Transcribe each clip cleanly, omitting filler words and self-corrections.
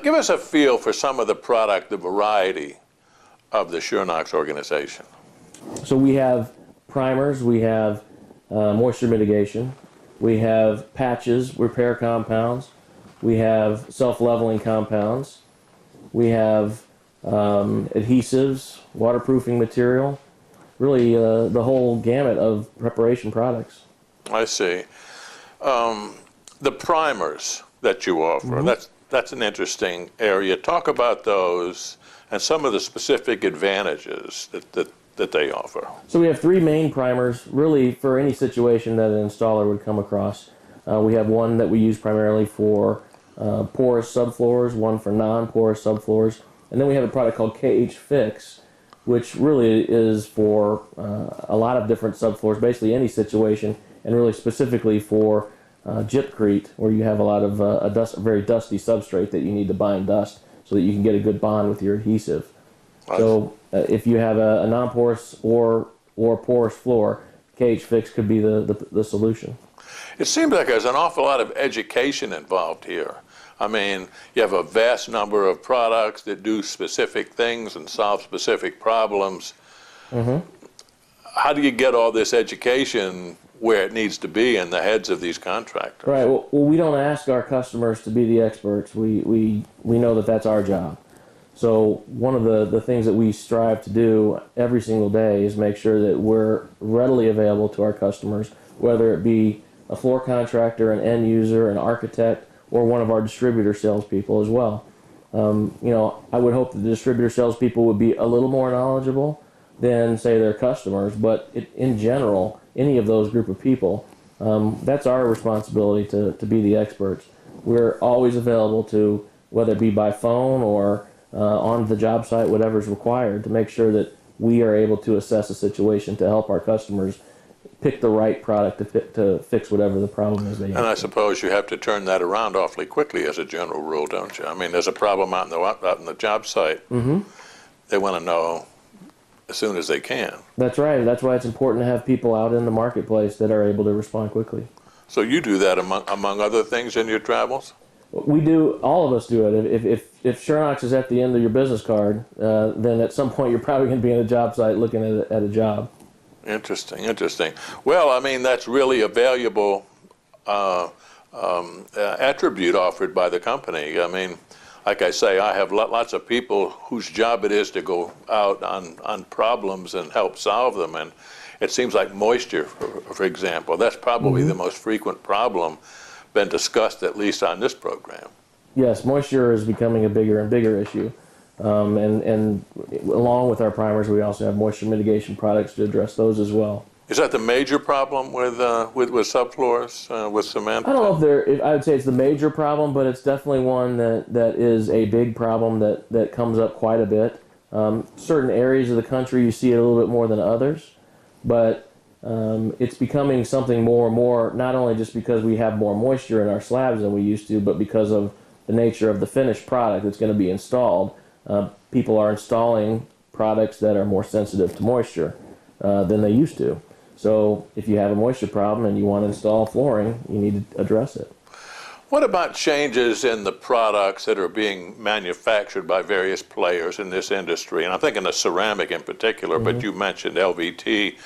give us a feel for some of the product, the variety of the Schönox organization. So we have primers, we have moisture mitigation, we have patches, repair compounds, we have self-leveling compounds, we have adhesives, waterproofing material, really the whole gamut of preparation products. I see. The primers that you offer, that's an interesting area. Talk about those and some of the specific advantages that they offer. So we have three main primers, really for any situation that an installer would come across. We have one that we use primarily for porous subfloors, one for non-porous subfloors, and then we have a product called KH Fix, which really is for a lot of different subfloors, basically any situation, and really specifically for gypcrete, where you have a lot of a very dusty substrate that you need to bind dust so that you can get a good bond with your adhesive. Nice. So if you have a non-porous or porous floor, KH Fix could be the solution. It seems like there's an awful lot of education involved here. I mean, you have a vast number of products that do specific things and solve specific problems. How do you get all this education where it needs to be in the heads of these contractors? Right. Well, we don't ask our customers to be the experts. We know that that's our job. So one of the things that we strive to do every single day is make sure that we're readily available to our customers, whether it be a floor contractor, an end user, an architect, or one of our distributor salespeople as well. I would hope that the distributor salespeople would be a little more knowledgeable than, say, their customers, but in general, any of those group of people, that's our responsibility to be the experts. We're always available to, whether it be by phone or on the job site, whatever's required, to make sure that we are able to assess a situation to help our customers pick the right product to fix whatever the problem is they have. And I suppose you have to turn that around awfully quickly as a general rule, don't you? I mean, there's a problem out in the job site. They want to know as soon as they can. That's right. That's why it's important to have people out in the marketplace that are able to respond quickly. So you do that among other things in your travels? We do. All of us do it. If Schönox is at the end of your business card, then at some point you're probably going to be in a job site looking at a job. Interesting, interesting. Well, I mean, that's really a valuable attribute offered by the company. I mean, like I say, I have lots of people whose job it is to go out on problems and help solve them. And it seems like moisture, for example, that's probably the most frequent problem been discussed, at least on this program. Yes, moisture is becoming a bigger and bigger issue. And along with our primers, we also have moisture mitigation products to address those as well. Is that the major problem with subfloors, with cement? I don't know if I would say it's the major problem, but it's definitely one that is a big problem that comes up quite a bit. Certain areas of the country you see it a little bit more than others, but it's becoming something more and more, not only just because we have more moisture in our slabs than we used to, but because of the nature of the finished product that's going to be installed. People are installing products that are more sensitive to moisture than they used to. So if you have a moisture problem and you want to install flooring, you need to address it. What about changes in the products that are being manufactured by various players in this industry? And I'm thinking of ceramic in particular, but you mentioned LVT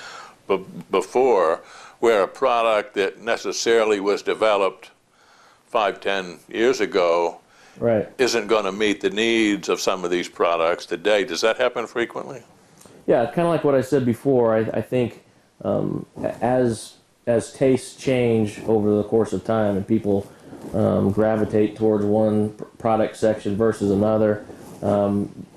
before, where a product that necessarily was developed 5-10 years ago isn't going to meet the needs of some of these products today. Does that happen frequently? Yeah, kind of like what I said before. I think as tastes change over the course of time and people gravitate towards one product section versus another,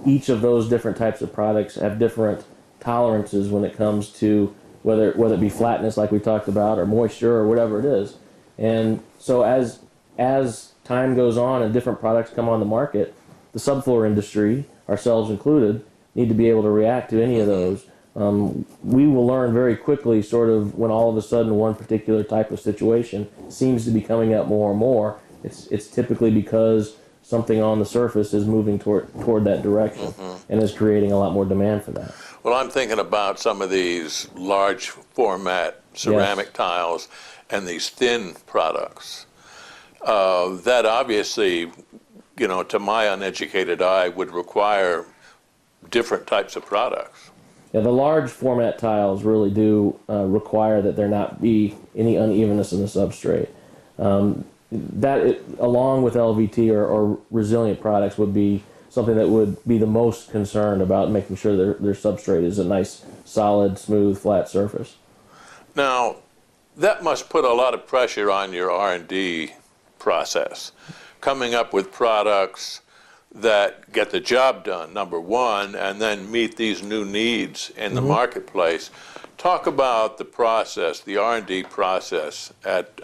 each of those different types of products have different tolerances when it comes to whether it be flatness like we talked about or moisture or whatever it is. And so as time goes on and different products come on the market, the subfloor industry, ourselves included, need to be able to react to any of those. We will learn very quickly sort of when all of a sudden one particular type of situation seems to be coming up more and more. It's typically because something on the surface is moving toward that direction and is creating a lot more demand for that. Well, I'm thinking about some of these large format ceramic tiles and these thin products. That obviously to my uneducated eye, would require different types of products. Yeah, the large format tiles really do require that there not be any unevenness in the substrate. Along with LVT or resilient products, would be something that would be the most concerned about making sure their substrate is a nice, solid, smooth, flat surface. Now, that must put a lot of pressure on your R&D process, coming up with products that get the job done, number one, and then meet these new needs in the marketplace. Talk about the process, the R&D process at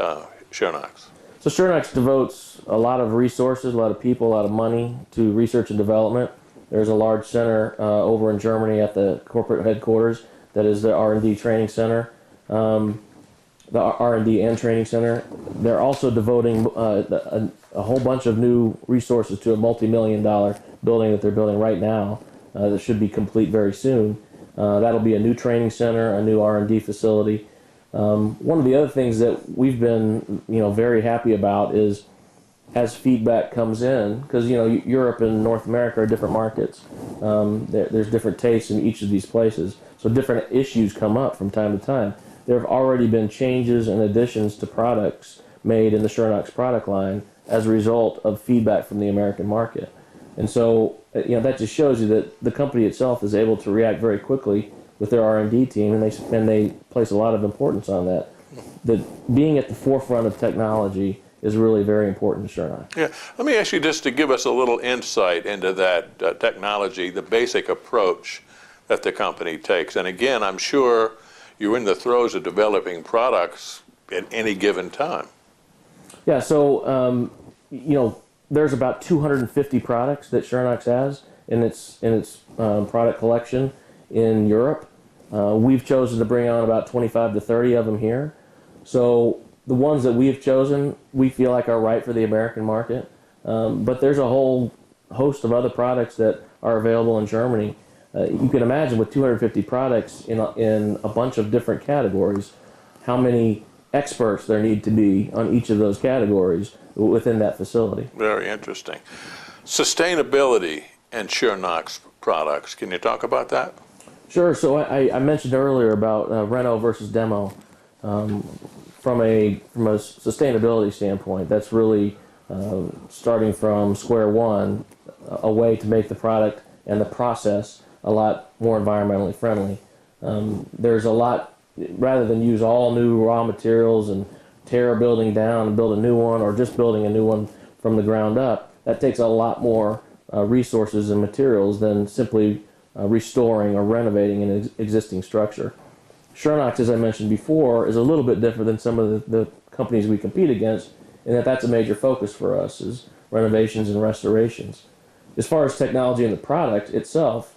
Schönox. So Schönox devotes a lot of resources, a lot of people, a lot of money to research and development. There's a large center over in Germany at the corporate headquarters that is the R&D training center, the R&D and training center. They're also devoting a whole bunch of new resources to a multi-million-dollar building that they're building right now that should be complete very soon. That'll be a new training center, a new R&D facility. One of the other things that we've been, very happy about is as feedback comes in, because Europe and North America are different markets. There's different tastes in each of these places, so different issues come up from time to time. There have already been changes and additions to products made in the Schönox product line as a result of feedback from the American market, and so that just shows you that the company itself is able to react very quickly with their R&D team, and they place a lot of importance on that. That being at the forefront of technology is really very important to Schönox. Yeah, let me ask you just to give us a little insight into that technology, the basic approach that the company takes. And again, I'm sure you're in the throes of developing products at any given time. Yeah, so there's about 250 products that Schönox has in its product collection in Europe. We've chosen to bring on about 25 to 30 of them here. So the ones that we've chosen, we feel like are right for the American market. But there's a whole host of other products that are available in Germany. You can imagine with 250 products in a bunch of different categories, how many experts there need to be on each of those categories within that facility. Very interesting. Sustainability and Schönox products. Can you talk about that? Sure. So I mentioned earlier about Reno versus demo. From a sustainability standpoint, that's really starting from square one, a way to make the product and the process a lot more environmentally friendly. There's a lot, rather than use all new raw materials and tear a building down and build a new one, or just building a new one from the ground up, that takes a lot more resources and materials than simply restoring or renovating an existing structure. Schönox, as I mentioned before, is a little bit different than some of the companies we compete against, in that that's a major focus for us, is renovations and restorations. As far as technology and the product itself,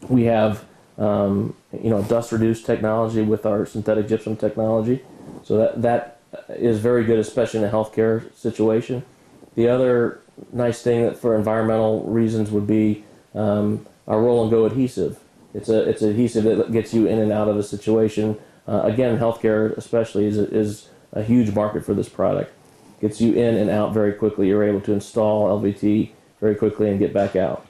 we have dust-reduced technology with our synthetic gypsum technology, so that is very good, especially in a healthcare situation. The other nice thing that for environmental reasons would be our roll-and-go adhesive. It's adhesive that gets you in and out of a situation. Again, healthcare especially is a huge market for this product. Gets you in and out very quickly. You're able to install LVT very quickly and get back out.